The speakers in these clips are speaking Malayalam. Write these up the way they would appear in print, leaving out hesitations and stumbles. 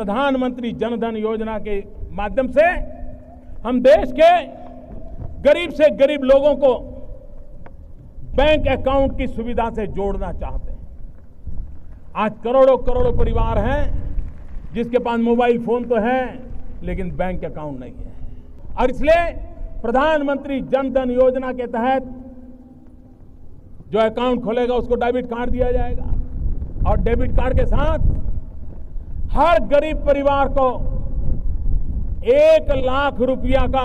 प्रधानमंत्री जन धन योजना के माध्यम से हम देश के गरीब से गरीब लोगों को बैंक अकाउंट की सुविधा से जोड़ना चाहते हैं। आज करोड़ों करोड़ों परिवार हैं जिसके पास मोबाइल फोन तो है लेकिन बैंक अकाउंट नहीं है, और इसलिए प्रधानमंत्री जन धन योजना के तहत जो अकाउंट खोलेगा उसको डेबिट कार्ड दिया जाएगा, और डेबिट कार्ड के साथ हर गरीब परिवार को 1 लाख रुपया का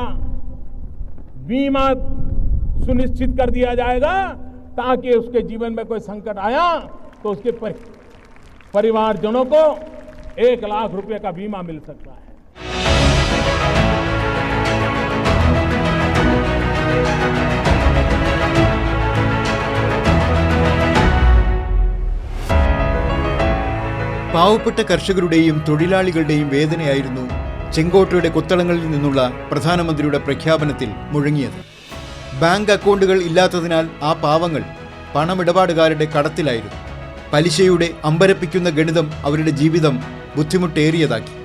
बीमा सुनिश्चित कर दिया जाएगा, ताकि उसके जीवन में कोई संकट आया तो उसके परिवारजनों को 1 लाख रुपए का बीमा मिल सकता है। പാവപ്പെട്ട കർഷകരുടെയും തൊഴിലാളികളുടെയും വേദനയായിരുന്നു ചെങ്കോട്ടയുടെ കൊത്തളങ്ങളിൽ നിന്നുള്ള പ്രധാനമന്ത്രിയുടെ പ്രഖ്യാപനത്തിൽ മുഴങ്ങിയത്. ബാങ്ക് അക്കൗണ്ടുകൾ ഇല്ലാത്തതിനാൽ ആ പാവങ്ങൾ പണമിടപാടുകാരുടെ കടത്തിലായിരുന്നു. പലിശയുടെ അമ്പരപ്പിക്കുന്ന ഗണിതം അവരുടെ ജീവിതം ബുദ്ധിമുട്ടേറിയതാക്കി.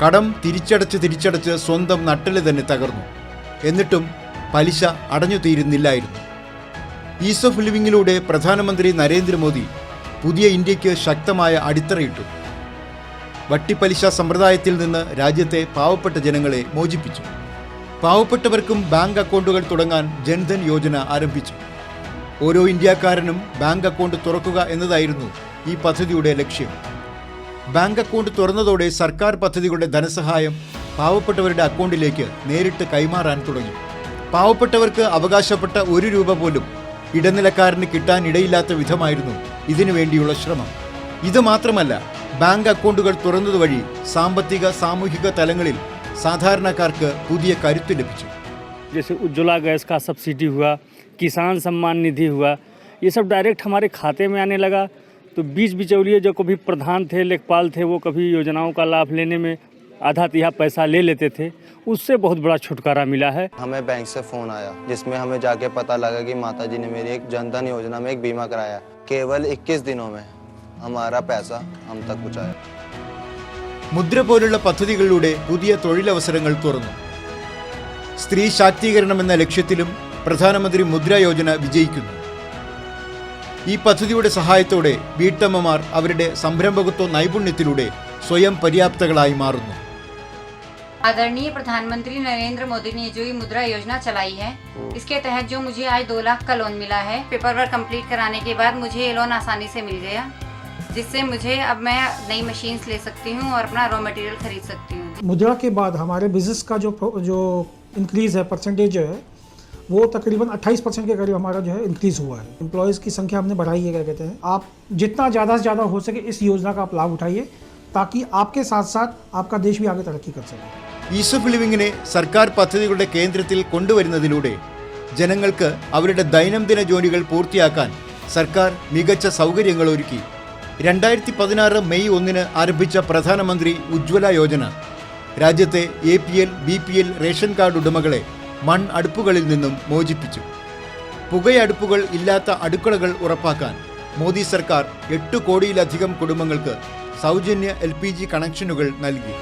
കടം തിരിച്ചടച്ച് സ്വന്തം നട്ടെല്ല് തന്നെ തകർന്നു. എന്നിട്ടും പലിശ അടഞ്ഞു തീരുന്നില്ലായിരുന്നു. ഈസ് ഓഫ് ലിവിങ്ങിലൂടെ പ്രധാനമന്ത്രി നരേന്ദ്രമോദി പുതിയ ഇന്ത്യക്ക് ശക്തമായ അടിത്തറയിട്ടു. വട്ടിപ്പലിശ സമ്പ്രദായത്തിൽ നിന്ന് രാജ്യത്തെ പാവപ്പെട്ട ജനങ്ങളെ മോചിപ്പിച്ചു. പാവപ്പെട്ടവർക്കും ബാങ്ക് അക്കൗണ്ടുകൾ തുടങ്ങാൻ ജൻധൻ യോജന ആരംഭിച്ചു. ഓരോ ഇന്ത്യക്കാരനും ബാങ്ക് അക്കൗണ്ട് തുറക്കുക എന്നതായിരുന്നു ഈ പദ്ധതിയുടെ ലക്ഷ്യം. ബാങ്ക് അക്കൗണ്ട് തുറന്നതോടെ സർക്കാർ പദ്ധതികളുടെ ധനസഹായം പാവപ്പെട്ടവരുടെ അക്കൗണ്ടിലേക്ക് നേരിട്ട് കൈമാറാൻ തുടങ്ങി. പാവപ്പെട്ടവർക്ക് അവകാശപ്പെട്ട 1 രൂപ പോലും ഇടനിലക്കാരന് കിട്ടാനിടയില്ലാത്ത വിധമായിരുന്നു ഇതിനു വേണ്ടിയുള്ള ശ്രമം. ഇത് മാത്രമല്ല, ബാങ്ക് അക്കൗണ്ടുകൾ തുറന്നതുവഴി സാമ്പത്തിക സാമൂഹിക തലങ്ങളിൽ സാധാരണക്കാർക്ക് പുതിയ കരുത്ത് ലഭിച്ചു. जैसे उज्ज्वला गैस का सब्सिडी हुआ, किसान सम्मान निधि हुआ, ये सब डायरेक्ट हमारे खाते में आने लगा। तो बीच बिचौलिए जो कभी प्रधान थे, लेखपाल थे, वो कभी योजनाओं का लाभ लेने में आधा तिहा पैसा ले लेते थे, उससे बहुत बड़ा छुटकारा मिला है. हमें बैंक से फ़ोन आया जिसमें हमें जाके पता लगा कि माताजी ने मेरी एक जनधन योजना में एक बीमा कराया. केवल 21 दिनों में हमारा पैसा हम तक पहुँचाया. മുദ്ര പോലുള്ള പദ്ധതികളിലൂടെ പുതിയ തൊഴിലവസരങ്ങൾ തുറന്നു. സ്ത്രീ ശാക്തീകരണം എന്ന ലക്ഷ്യത്തിലും പ്രധാനമന്ത്രി മുദ്ര യോജന വിജയിക്കുന്നു. ഈ പദ്ധതിയുടെ സഹായത്തോടെ വീട്ടമ്മമാർ അവരുടെ സംരംഭകത്വ നൈപുണ്യത്തിലൂടെ സ്വയം പര്യാപ്തകളായി മാറുന്നു. आदरणीय प्रधानमंत्री नरेंद्र मोदी ने जो ये मुद्रा योजना चलाई है, इसके तहत जो मुझे आज 2 लाख का लोन मिला है, पेपर वर्क कंप्लीट कराने के बाद मुझे ये लोन आसानी से मिल गया, जिससे मुझे अब मैं नई मशीन्स ले सकती हूँ और अपना रॉ मटेरियल खरीद सकती हूँ. मुद्रा के बाद हमारे बिजनेस का जो इंक्रीज़ है, परसेंटेज जो है वो तकरीबन 28% के करीब हमारा जो है इंक्रीज़ हुआ है. एम्प्लॉयज़ की संख्या हमने बढ़ाई है. क्या कहते हैं, आप जितना ज़्यादा से ज़्यादा हो सके इस योजना का आप लाभ उठाइए, ताकि आपके साथ साथ आपका देश भी आगे तरक्की कर सके. ഈസ് ഓഫ് ലിവിങ്ങിനെ സർക്കാർ പദ്ധതികളുടെ കേന്ദ്രത്തിൽ കൊണ്ടുവരുന്നതിലൂടെ ജനങ്ങൾക്ക് അവരുടെ ദൈനംദിന ജോലികൾ പൂർത്തിയാക്കാൻ സർക്കാർ മികച്ച സൗകര്യങ്ങൾ ഒരുക്കി. 2016 മെയ് 1 ആരംഭിച്ച പ്രധാനമന്ത്രി ഉജ്ജ്വല യോജന രാജ്യത്തെ APL BPL റേഷൻ കാർഡ് ഉടമകളെ അടുപ്പുകളിൽ നിന്നും മോചിപ്പിച്ചു. പുകയടുപ്പുകൾ ഇല്ലാത്ത അടുക്കളകൾ ഉറപ്പാക്കാൻ മോദി സർക്കാർ 8 കോടിയിലധികം കുടുംബങ്ങൾക്ക് സൗജന്യ LPG കണക്ഷനുകൾ നൽകി.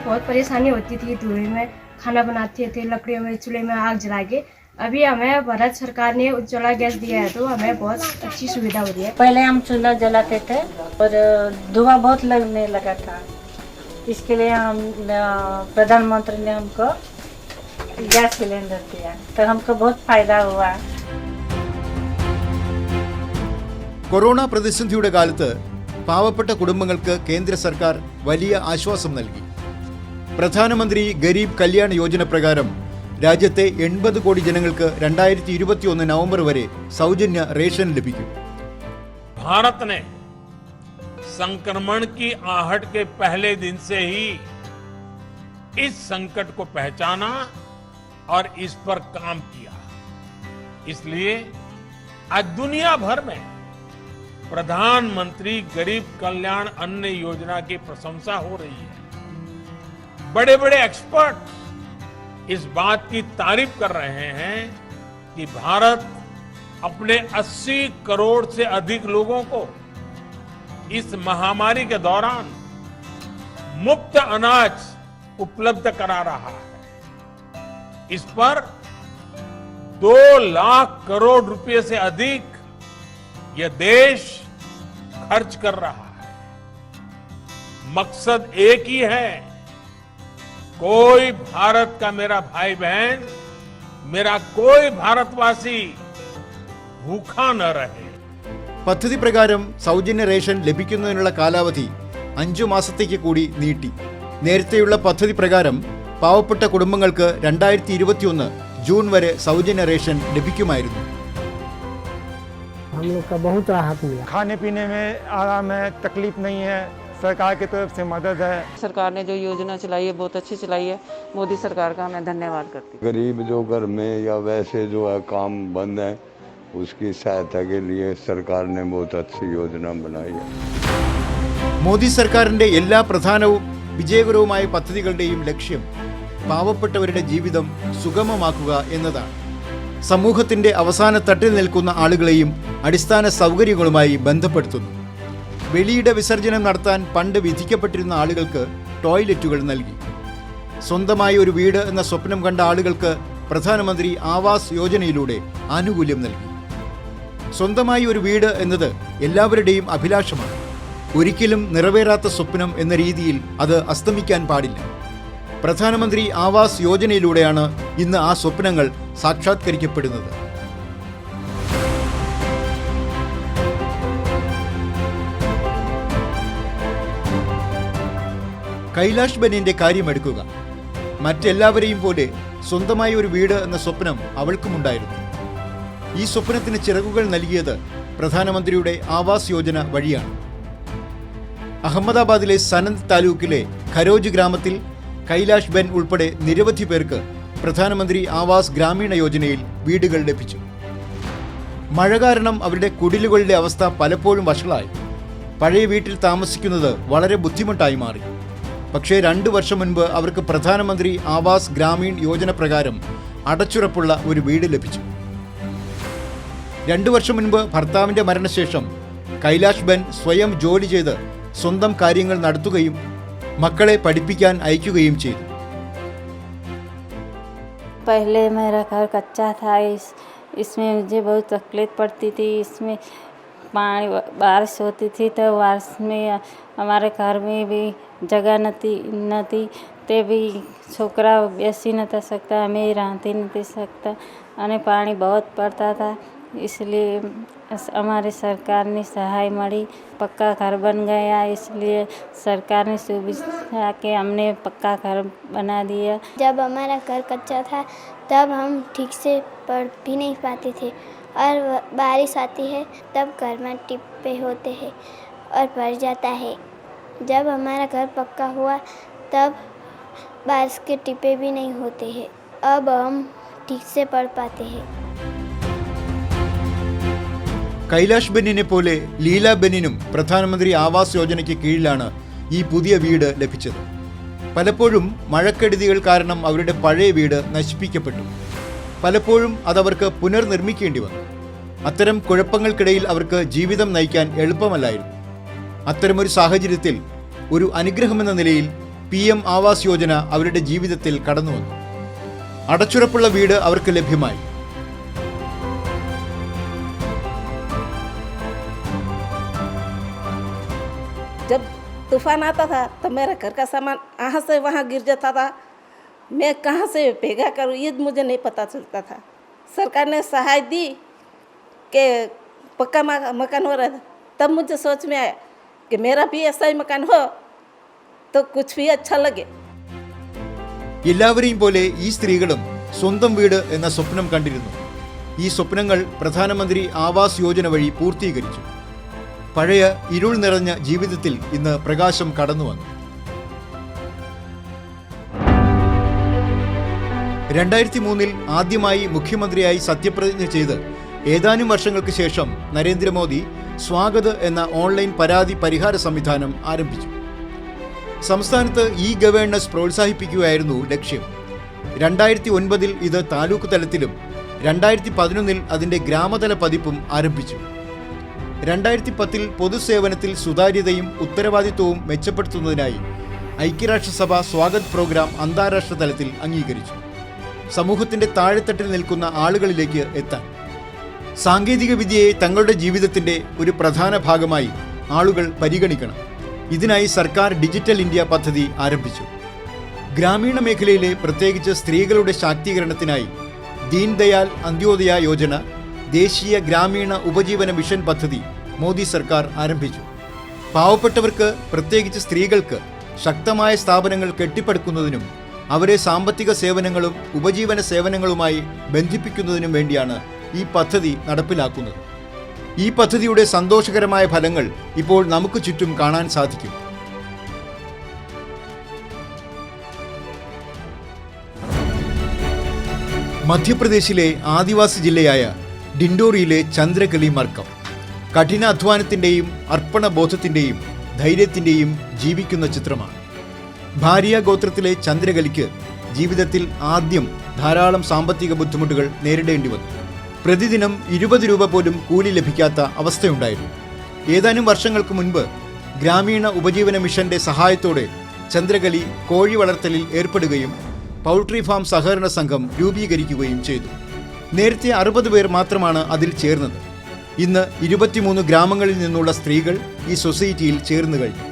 बहुत परेशानी होती थी, धुएं में खाना बनाते थे, लकड़ियों में चूल्हे में आग जला के. अभी हमें भारत सरकार ने उज्ज्वला गैस दिया है, तो हमें बहुत अच्छी सुविधा हो रही है. पहले हम चूल्हा जलाते थे और धुआं बहुत लगने लगा था. इसके लिए हम प्रधानमंत्री ने हमको गैस सिलेंडर दिया, तो हमको बहुत फायदा हुआ. കൊറോണ പ്രതിസന്ധിയുടെ കാലത്ത് പാവപ്പെട്ട കുടുംബങ്ങൾക്ക് കേന്ദ്ര സർക്കാർ വലിയ ആശ്വാസം നൽകി. പ്രധാനമന്ത്രി ഗരീബ് കല്യാൺ യോജന പ്രകാരം രാജ്യത്തെ 80 കോടി ജനങ്ങൾക്ക് 2021 നവംബർ വരെ സൗജന്യ റേഷൻ ലഭിക്കും. भारत ने संक्रमण की आहट के पहले दिन से ही इस संकट को पहचाना और इस पर काम किया. इसलिए आज दुनिया भर में प्रधानमंत्री गरीब कल्याण अन्न योजना की प्रशंसा हो रही है. बड़े बड़े एक्सपर्ट इस बात की तारीफ कर रहे हैं कि भारत अपने 80 करोड़ से अधिक लोगों को इस महामारी के दौरान मुफ्त अनाज उपलब्ध करा रहा है। इस पर 2 लाख करोड़ रुपए से अधिक यह देश खर्च कर रहा है। मकसद एक ही है, कोई भारत का मेरा भाई बहन, मेरा कोई भारतवासी भूखा न रहे। പദ്ധതി പ്രകാരം സൗജന്യ റേഷൻ ലഭിക്കുന്നതിനുള്ള കാലാവധി 5 മാസത്തേക്ക് കൂടി നീട്ടി. നേരത്തെയുള്ള പദ്ധതി പ്രകാരം പാവപ്പെട്ട കുടുംബങ്ങൾക്ക് 2021 ജൂൺ വരെ സൗജന്യ റേഷൻ ലഭിക്കുമായിരുന്നു. हम लोग का बहुत राहत मिला। खाने पीने में आराम है, तकलीफ नहीं है, सरकार की तरफ से मदद है। सरकार ने जो योजना चलाई है बहुत अच्छी चलाई है। मोदी सरकार का मैं धन्यवाद करती हूँ। गरीब जो घर में या वैसे जो है काम बंद है उसकी सहायता के लिए सरकार ने बहुत अच्छी योजना बनाई है. മോദി സർക്കാരിന്റെ എല്ലാ പ്രധാനവും വിജയകരവുമായ പദ്ധതികളുടെയും ലക്ഷ്യം പാവപ്പെട്ടവരുടെ ജീവിതം സുഗമമാക്കുക എന്നതാണ്. സമൂഹത്തിന്റെ അവസാന തട്ടിൽ നിൽക്കുന്ന ആളുകളെയും അടിസ്ഥാന സൗകര്യങ്ങളുമായി ബന്ധപ്പെടുത്തുന്നു. വെളിയിട വിസർജനം നടത്താൻ പണ്ട് വിധിക്കപ്പെട്ടിരുന്ന ആളുകൾക്ക് ടോയ്ലറ്റുകൾ നൽകി. സ്വന്തമായി ഒരു വീട് എന്ന സ്വപ്നം കണ്ട ആളുകൾക്ക് പ്രധാനമന്ത്രി ആവാസ് യോജനയിലൂടെ ആനുകൂല്യം നൽകി. സ്വന്തമായി ഒരു വീട് എന്നത് എല്ലാവരുടെയും അഭിലാഷമാണ്. ഒരിക്കലും നിറവേറാത്ത സ്വപ്നം എന്ന രീതിയിൽ അത് അസ്തമിക്കാൻ പാടില്ല. പ്രധാനമന്ത്രി ആവാസ് യോജനയിലൂടെയാണ് ഇന്ന് ആ സ്വപ്നങ്ങൾ സാക്ഷാത്കരിക്കപ്പെടുന്നത്. കൈലാഷ് ബെന്നിന്റെ കാര്യമെടുക്കുക. മറ്റെല്ലാവരെയും പോലെ സ്വന്തമായി ഒരു വീട് എന്ന സ്വപ്നം അവൾക്കുമുണ്ടായിരുന്നു. ഈ സ്വപ്നത്തിന് ചിറകുകൾ നൽകിയത് പ്രധാനമന്ത്രിയുടെ ആവാസ് യോജന വഴിയാണ്. അഹമ്മദാബാദിലെ സനന്ദ് താലൂക്കിലെ ഖരോജ് ഗ്രാമത്തിൽ കൈലാഷ് ബെൻ ഉൾപ്പെടെ നിരവധി പേർക്ക് പ്രധാനമന്ത്രി ആവാസ് ഗ്രാമീണ യോജനയിൽ വീടുകൾ ലഭിച്ചു. മഴ കാരണം അവരുടെ കുടിലുകളുടെ അവസ്ഥ പലപ്പോഴും വഷളായി. പഴയ വീട്ടിൽ താമസിക്കുന്നത് വളരെ ബുദ്ധിമുട്ടായി മാറി. പക്ഷേ 2 വർഷം മുൻപ് അവർക്ക് പ്രധാനമന്ത്രി ആവാസ് ഗ്രാമീൺ യോജന പ്രകാരം അടച്ചുറപ്പുള്ള ഒരു വീട് ലഭിച്ചു. 2 വർഷം മുൻപ് ഭർത്താവിൻ്റെ മരണശേഷം കൈലാഷ് ബെൻ സ്വയം ജോലി ചെയ്ത് സ്വന്തം കാര്യങ്ങൾ നടത്തുകയും മക്കളെ പഠിപ്പിക്കാൻ അയക്കുകയും ചെയ്തു. पहले मेरा घर कच्चा था, इसमें मुझे बहुत तकलीफ पड़ती थी। इसमें पानी बारिश होती थी तो बारिश में हमारे घर में भी जगह न थी ते भी छोकरा बेसी न था सकता, हमें रहती न थी सकता અને પાણી बहुत पड़ता था। इसलिए हमारे सरकार ने सहाय मड़ी, पक्का घर बन गया। इसलिए सरकार ने सुविधा के हमने पक्का घर बना दिया। जब हमारा घर कच्चा था तब हम ठीक से पढ़ भी नहीं पाते थे और बारिश आती है तब घर में टिप्पे होते हैं और भर जाता है। जब हमारा घर पक्का हुआ तब बारिश के टिप्पे भी नहीं होते हैं। अब हम ठीक से पढ़ पाते हैं। കൈലാഷ് ബെന്നിനെ പോലെ ലീല ബെന്നിനും പ്രധാനമന്ത്രി ആവാസ് യോജനയ്ക്ക് കീഴിലാണ് ഈ പുതിയ വീട് ലഭിച്ചത്. പലപ്പോഴും മഴക്കെടുതികൾ കാരണം അവരുടെ പഴയ വീട് നശിപ്പിക്കപ്പെട്ടു. പലപ്പോഴും അതവർക്ക് പുനർനിർമ്മിക്കേണ്ടി വന്നു. അത്തരം കുഴപ്പങ്ങൾക്കിടയിൽ അവർക്ക് ജീവിതം നയിക്കാൻ എളുപ്പമല്ലായിരുന്നു. അത്തരമൊരു സാഹചര്യത്തിൽ ഒരു അനുഗ്രഹമെന്ന നിലയിൽ PM ആവാസ് യോജന അവരുടെ ജീവിതത്തിൽ കടന്നു വന്നു. അടച്ചുറപ്പുള്ള വീട് അവർക്ക് ലഭ്യമായി. जब तूफान आता था तो मेरा घर का सामान यहाँ से वहाँ गिर जाता था। मैं कहाँ से भेगा करूँ ये मुझे नहीं पता चलता था। सरकार ने सहाय दी कि पक्का मकान हो रहा था, तब मुझे सोच में आया कि मेरा भी ऐसा ही मकान हो तो कुछ भी अच्छा लगे। എല്ലാവരെയും പോലെ ഈ സ്ത്രീകളും സ്വന്തം വീട് എന്ന സ്വപ്നം കണ്ടിരുന്നു. ഈ സ്വപ്നങ്ങൾ പ്രധാനമന്ത്രി ആവാസ് യോജന വഴി പൂർത്തീകരിച്ചു. പഴയ ഇരുൾ നിറഞ്ഞ ജീവിതത്തിൽ ഇന്ന് പ്രകാശം കടന്നു വന്നു. 2003 ആദ്യമായി മുഖ്യമന്ത്രിയായി സത്യപ്രതിജ്ഞ ചെയ്ത് ഏതാനും വർഷങ്ങൾക്ക് ശേഷം നരേന്ദ്രമോദി സ്വാഗത് എന്ന ഓൺലൈൻ പരാതി പരിഹാര സംവിധാനം ആരംഭിച്ചു. സംസ്ഥാനത്ത് ഗവേണൻസ് പ്രോത്സാഹിപ്പിക്കുകയായിരുന്നു ലക്ഷ്യം. 2009 ഇത് താലൂക്ക് തലത്തിലും 2011 അതിൻ്റെ ഗ്രാമതല പതിപ്പും ആരംഭിച്ചു. 2010 പൊതുസേവനത്തിൽ സുതാര്യതയും ഉത്തരവാദിത്വവും മെച്ചപ്പെടുത്തുന്നതിനായി ഐക്യരാഷ്ട്രസഭ സ്വാഗത് പ്രോഗ്രാം അന്താരാഷ്ട്ര തലത്തിൽ അംഗീകരിച്ചു. സമൂഹത്തിന്റെ താഴെത്തട്ടിൽ നിൽക്കുന്ന ആളുകളിലേക്ക് എത്താൻ സാങ്കേതിക വിദ്യയെ തങ്ങളുടെ ജീവിതത്തിന്റെ ഒരു പ്രധാന ഭാഗമായി ആളുകൾ പരിഗണിക്കണം. ഇതിനായി സർക്കാർ ഡിജിറ്റൽ ഇന്ത്യ പദ്ധതി ആരംഭിച്ചു. ഗ്രാമീണ മേഖലയിലെ പ്രത്യേകിച്ച് സ്ത്രീകളുടെ ശാക്തീകരണത്തിനായി ദീൻ ദയാൽ അന്ത്യോദയ യോജന, ദേശീയ ഗ്രാമീണ ഉപജീവന മിഷൻ പദ്ധതി മോദി സർക്കാർ ആരംഭിച്ചു. പാവപ്പെട്ടവർക്ക്, പ്രത്യേകിച്ച് സ്ത്രീകൾക്ക് ശക്തമായ സ്ഥാപനങ്ങൾ കെട്ടിപ്പടുക്കുന്നതിനും അവരെ സാമ്പത്തിക സേവനങ്ങളും ഉപജീവന സേവനങ്ങളുമായി ബന്ധിപ്പിക്കുന്നതിനും വേണ്ടിയാണ് ഈ പദ്ധതി നടപ്പിലാക്കുന്നത്. ഈ പദ്ധതിയുടെ സന്തോഷകരമായ ഫലങ്ങൾ ഇപ്പോൾ നമുക്ക് ചുറ്റും കാണാൻ സാധിക്കും. മധ്യപ്രദേശിലെ ആദിവാസി ജില്ലയായ ഡിൻഡോറിയിലെ ചന്ദ്രകലി മർക്കം കഠിനാധ്വാനത്തിൻ്റെയും അർപ്പണബോധത്തിൻ്റെയും ധൈര്യത്തിൻ്റെയും ജീവിക്കുന്ന ചിത്രമാണ്. ഭാരിയ ഗോത്രത്തിലെ ചന്ദ്രകലിക്ക് ജീവിതത്തിൽ ആദ്യം ധാരാളം സാമ്പത്തിക ബുദ്ധിമുട്ടുകൾ നേരിടേണ്ടി വന്നു. പ്രതിദിനം 20 രൂപ പോലും കൂലി ലഭിക്കാത്ത അവസ്ഥയുണ്ടായിരുന്നു. ഏതാനും വർഷങ്ങൾക്ക് മുൻപ് ഗ്രാമീണ ഉപജീവന മിഷന്റെ സഹായത്തോടെ ചന്ദ്രകലി കോഴി വളർത്തലിൽ ഏർപ്പെടുകയും പൗൾട്രി ഫാം സഹകരണ സംഘം രൂപീകരിക്കുകയും ചെയ്തു. നേരത്തെ 60 പേർ മാത്രമാണ് അതിൽ ചേർന്നത്. ഇന്ന് 23 ഗ്രാമങ്ങളിൽ നിന്നുള്ള സ്ത്രീകൾ ഈ സൊസൈറ്റിയിൽ ചേർന്ന് കഴിഞ്ഞു.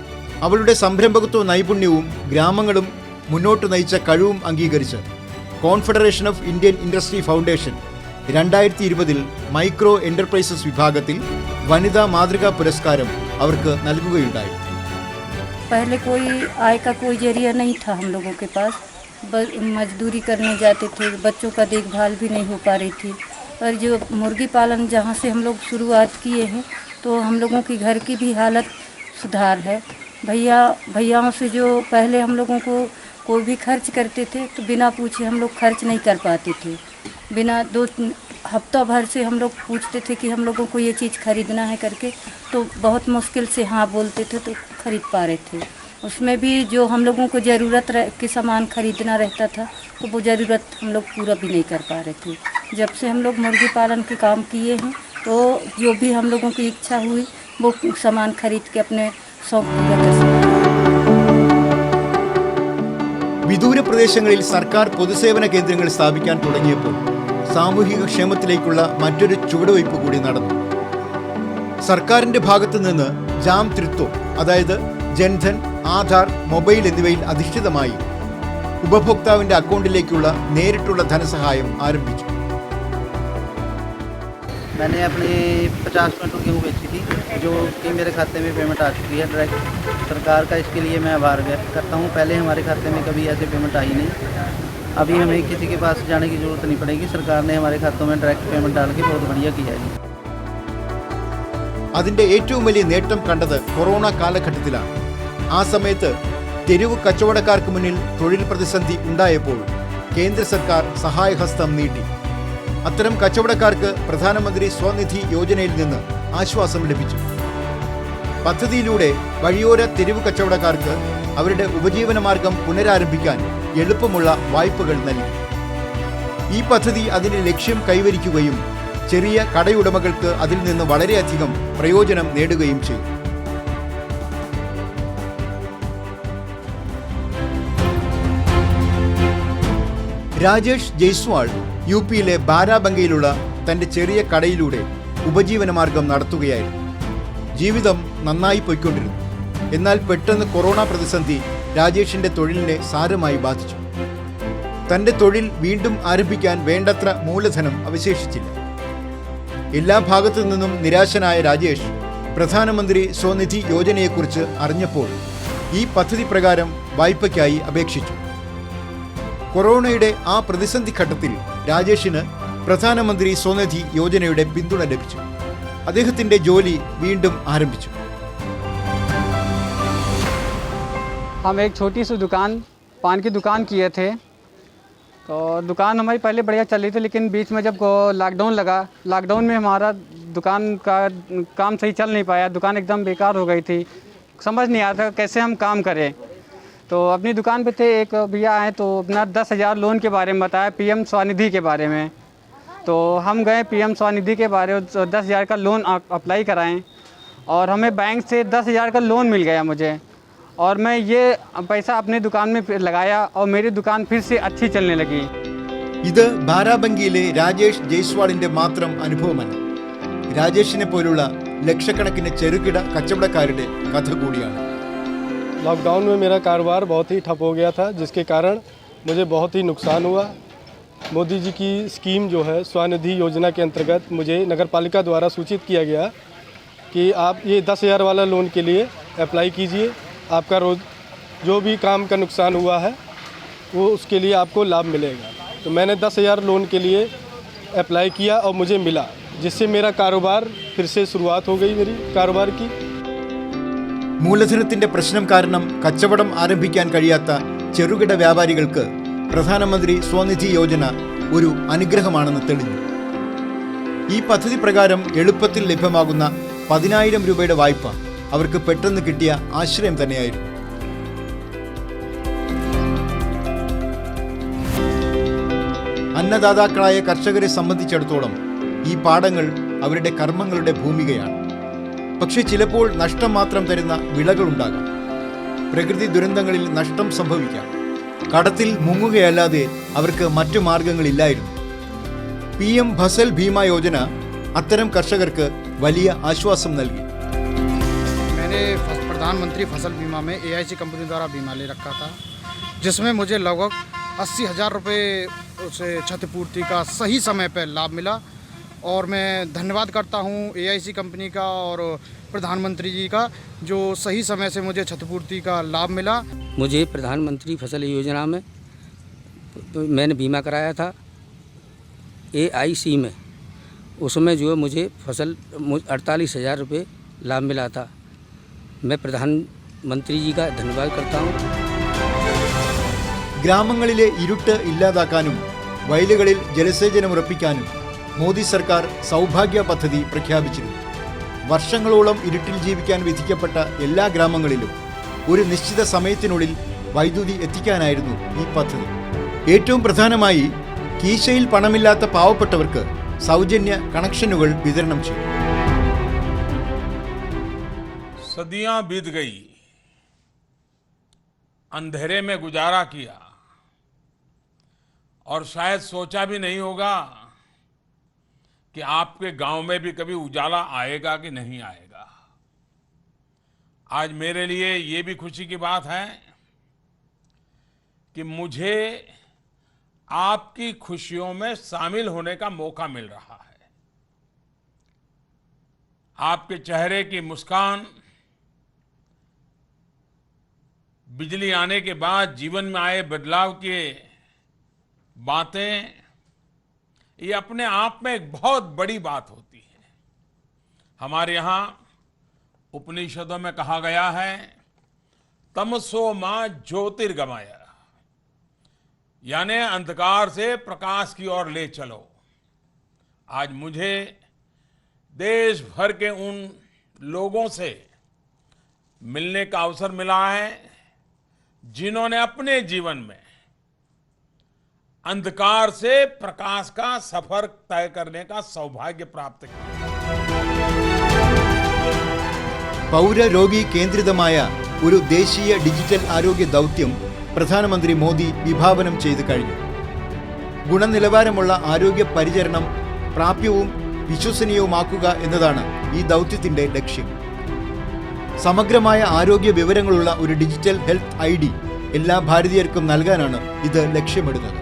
അവളുടെ സംരംഭകത്വ നൈപുണ്യവും ഗ്രാമങ്ങളും മുന്നോട്ട് നയിച്ച കഴിവും അംഗീകരിച്ച് confederation of Indian industry foundation 2020 micro enterprises വിഭാഗത്തിൽ വനിതാ മാതൃകാ പുരസ്കാരം അവർക്ക് നൽകുകയുണ്ടായി. पहले कोई आय का कोई जरिया नहीं था हम लोगों के पास, मजदूरी करने जाते थे, बच्चों का देखभाल भी नहीं हो पा रही थी। और जो मुर्गी पालन जहाँ से हम लोग शुरुआत किए हैं तो हम लोगों की घर की भी हालत सुधार है। भैयाओं से जो पहले हम लोगों को कोई भी खर्च करते थे तो बिना पूछे हम लोग खर्च नहीं कर पाते थे। बिना 2 हफ्ता भर से हम लोग पूछते थे कि हम लोगों को ये चीज़ खरीदना है करके, तो बहुत मुश्किल से हाँ बोलते थे तो खरीद पा रहे थे। उसमें भी जो हम लोगों को ज़रूरत के सामान खरीदना रहता था तो वो ज़रूरत हम लोग पूरा भी नहीं कर पा रहे थे। जब से हम लोग मुर्गी पालन के काम किए हैं तो जो भी हम लोगों की इच्छा हुई वो सामान खरीद के अपने शौक पूरा कर सकते। വിദൂര പ്രദേശങ്ങളിൽ സർക്കാർ പൊതുസേവന കേന്ദ്രങ്ങൾ സ്ഥാപിക്കാൻ തുടങ്ങിയപ്പോൾ സാമൂഹിക ക്ഷേമത്തിലേക്കുള്ള മറ്റൊരു ചുവടുവയ്പ് കൂടി നടന്നു. സർക്കാരിന്റെ ഭാഗത്തു നിന്ന് ജാം തൃത്വ, അതായത് ജൻധൻ, ആധാർ, മൊബൈൽ എന്നിവയിൽ അധിഷ്ഠിതമായി ഉപഭോക്താവിന്റെ അക്കൗണ്ടിലേക്കുള്ള നേരിട്ടുള്ള ധനസഹായം ആരംഭിച്ചു. मैंने अपनी 50 क्विंटल गेहूँ बेची थी, जो कि मेरे खाते में पेमेंट आ चुकी है डायरेक्ट। सरकार का इसके लिए मैं आभार व्यक्त करता हूँ। पहले हमारे खाते में कभी ऐसे पेमेंट आई नहीं। अभी हमें किसी के पास जाने की ज़रूरत नहीं पड़ेगी। सरकार ने हमारे खातों में डायरेक्ट पेमेंट डाल के बहुत बढ़िया किया है। അതിന്റെ ഏറ്റവും വലിയ നേട്ടം കണ്ടത് കൊറോണ കാലഘട്ടത്തിലാണ്. ആ സമയത്ത് തെരുവ് കച്ചവടക്കാർക്ക് മുന്നിൽ തൊഴിൽ പ്രതിസന്ധി ഉണ്ടായപ്പോൾ കേന്ദ്ര സർക്കാർ സഹായഹസ്തം നീട്ടി. അത്തരം കച്ചവടക്കാർക്ക് പ്രധാനമന്ത്രി സ്വനിധി യോജനയിൽ നിന്ന് ആശ്വാസം ലഭിച്ചു. പദ്ധതിയിലൂടെ വഴിയോര തെരുവ് കച്ചവടക്കാർക്ക് അവരുടെ ഉപജീവനമാർഗം പുനരാരംഭിക്കാൻ എളുപ്പമുള്ള വായ്പകൾ നൽകി. ഈ പദ്ധതി അതിന്റെ ലക്ഷ്യം കൈവരിക്കുകയും ചെറിയ കടയുടമകൾക്ക് അതിൽ നിന്ന് വളരെയധികം പ്രയോജനം നേടുകയും ചെയ്തു. രാജേഷ് ജയ്സ്വാൾ യുപിയിലെ ബാരാബംഗയിലുള്ള തന്റെ ചെറിയ കടയിലൂടെ ഉപജീവനമാർഗം നടത്തുകയായിരുന്നു. ജീവിതം നന്നായി പോയിക്കൊണ്ടിരുന്നു. എന്നാൽ പെട്ടെന്ന് കൊറോണ പ്രതിസന്ധി രാജേഷിന്റെ തൊഴിലിനെ സാരമായി ബാധിച്ചു. തന്റെ തൊഴിൽ വീണ്ടും ആരംഭിക്കാൻ വേണ്ടത്ര മൂലധനം അവശേഷിച്ചില്ല. എല്ലാ ഭാഗത്തു നിന്നും നിരാശനായ രാജേഷ് പ്രധാനമന്ത്രി സ്വനിധി യോജനയെക്കുറിച്ച് അറിഞ്ഞപ്പോൾ ഈ പദ്ധതി പ്രകാരം വായ്പയ്ക്കായി അപേക്ഷിച്ചു. കൊറോണയുടെ ആ പ്രതിസന്ധി ഘട്ടത്തിൽ രാജേഷിന് പ്രധാനമന്ത്രി സ്വനിധി യോജനയുടെ പിന്തുണ ലഭിച്ചു. അദ്ദേഹത്തിന്റെ ജോലി വീണ്ടും ആരംഭിച്ചു. हम एक छोटी सी दुकान, पान की दुकान किए थे, तो दुकान हमारी पहले बढ़िया चल रही थी, लेकिन बीच में जब लॉकडाउन लगा, लॉकडाउन में हमारा दुकान का काम सही चल नहीं पाया। दुकान एकदम बेकार हो गई थी, समझ नहीं आता कैसे हम काम करें। तो अपनी दुकान पे थे, एक भैया आए तो अपना 10,000 लोन के बारे में बताया, PM स्वनिधि के बारे में। तो हम गए PM स्वनिधि के बारे में 10,000 का लोन अप्लाई कराएं। और हमें बैंक से 10,000 का लोन मिल गया मुझे, और मैं ये पैसा अपने दुकान में फिर लगाया और मेरी दुकान फिर से अच्छी चलने लगी। ഇത് ബാരാബങ്കിയിലെ രാജേഷ് ജയ്സ്വാളിന്റെ മാത്രം അനുഭവമല്ല. രാജേഷിനെ പോലുള്ള ലക്ഷക്കണക്കിന് ചെറുകിട കച്ചവടക്കാരുടെ കഥ കൂടിയാണ്. लॉकडाउन में मेरा कारोबार बहुत ही ठप हो गया था, जिसके कारण मुझे बहुत ही नुकसान हुआ। मोदी जी की स्कीम जो है स्वनिधि योजना के अंतर्गत मुझे नगर पालिका द्वारा सूचित किया गया कि आप ये 10,000 वाला लोन के लिए अप्लाई कीजिए, आपका रोज जो भी काम का नुकसान हुआ है वो उसके लिए आपको लाभ मिलेगा। तो मैंने 10,000 लोन के लिए अप्लाई किया और मुझे मिला, जिससे मेरा कारोबार फिर से शुरुआत हो गई मेरी कारोबार की। മൂലധനത്തിന്റെ പ്രശ്നം കാരണം കച്ചവടം ആരംഭിക്കാൻ കഴിയാത്ത ചെറുകിട വ്യാപാരികൾക്ക് പ്രധാനമന്ത്രി സ്വനിധി യോജന ഒരു അനുഗ്രഹമാണെന്ന് തെളിഞ്ഞു. ഈ പദ്ധതി പ്രകാരം എളുപ്പത്തിൽ ലഭ്യമാകുന്ന 10,000 രൂപയുടെ വായ്പ അവർക്ക് പെട്ടെന്ന് കിട്ടിയ ആശ്രയം തന്നെയായിരുന്നു. അന്നദാതാക്കളായ കർഷകരെ സംബന്ധിച്ചിടത്തോളം ഈ പാടങ്ങൾ അവരുടെ കർമ്മങ്ങളുടെ ഭൂമികയാണ്. പക്ഷേ ചിലപ്പോൾ നഷ്ടം മാത്രം തരുന്ന വിളകളുണ്ടാകാം. പ്രകൃതി ദുരന്തങ്ങളിൽ നഷ്ടം സംഭവിക്കാം. കടത്തിൽ മുങ്ങുകയല്ലാതെ അവർക്ക് മറ്റു മാർഗങ്ങളില്ലായിരുന്നു. PM ഫസൽ ബീമാ യോജന അത്തരം കർഷകർക്ക് വലിയ ആശ്വാസം നൽകി. मैंने प्रधानमंत्री फसल बीमा में AIC कंपनी द्वारा बीमा ले रखा था, जिसमें मुझे लगभग 80,000 रुपये से क्षतिपूर्ति का सही समय पर लाभ मिला। और मैं धन्यवाद करता हूँ AIC कंपनी का और प्रधानमंत्री जी का, जो सही समय से मुझे क्षतिपूर्ति का लाभ मिला। मुझे प्रधानमंत्री फसल योजना में मैंने बीमा कराया था AIC में, उसमें जो है मुझे 48,000 रुपये लाभ मिला था। मैं प्रधानमंत्री जी का धन्यवाद करता हूँ। ഗ്രാമങ്ങളിലെ ഇരുട്ട് ഇല്ലാതാക്കാനും വയലുകളിൽ ജലസേചനം ഉറപ്പിക്കാനും മോദി സർക്കാർ സൗഭാഗ്യ പദ്ധതി പ്രഖ്യാപിച്ചിരുന്നു. വർഷങ്ങളോളം ഇരുട്ടിൽ ജീവിക്കാൻ വിധിക്കപ്പെട്ട എല്ലാ ഗ്രാമങ്ങളിലും ഒരു നിശ്ചിത സമയത്തിനുള്ളിൽ വൈദ്യുതി എത്തിക്കാനായിരുന്നു ഈ പദ്ധതി. ഏറ്റവും പ്രധാനമായി കീശയിൽ പണമില്ലാത്ത പാവപ്പെട്ടവർക്ക് സൗജന്യ കണക്ഷനുകൾ വിതരണം ചെയ്തു. सदियां बीत गई, अंधेरे में गुजारा किया और शायद सोचा भी नहीं होगा कि आपके गांव में भी कभी उजाला आएगा कि नहीं आएगा। आज मेरे लिए ये भी खुशी की बात है कि मुझे आपकी खुशियों में शामिल होने का मौका मिल रहा है। आपके चेहरे की मुस्कान, बिजली आने के बाद जीवन में आए बदलाव की बातें, ये अपने आप में एक बहुत बड़ी बात होती है। हमारे यहाँ उपनिषदों में कहा गया है, तमसो मां ज्योतिर्गमय, यानी अंधकार से प्रकाश की ओर ले चलो। आज मुझे देश भर के उन लोगों से मिलने का अवसर मिला है जिन्होंने अपने जीवन में अंधकार से प्रकाश का सफर तय करने का सौभाग्य प्राप्त किया। പൗരരോഗി കേന്ദ്രിതമായ ഒരു ദേശീയ ഡിജിറ്റൽ ആരോഗ്യ ദൗത്യം പ്രധാനമന്ത്രി മോദി വിഭാവനം ചെയ്തു കഴിഞ്ഞു. ഗുണനിലവാരമുള്ള ആരോഗ്യ പരിചരണം പ്രാപ്യവും വിശ്വസനീയവുമാക്കുക എന്നതാണ് ഈ ദൗത്യത്തിന്റെ ലക്ഷ്യം. സമഗ്രമായ ആരോഗ്യ വിവരങ്ങളുള്ള ഒരു ഡിജിറ്റൽ ഹെൽത്ത് ID എല്ലാ ഭാരതീയർക്കും നൽകാനാണ് ഇത് ലക്ഷ്യമിടുന്നത്.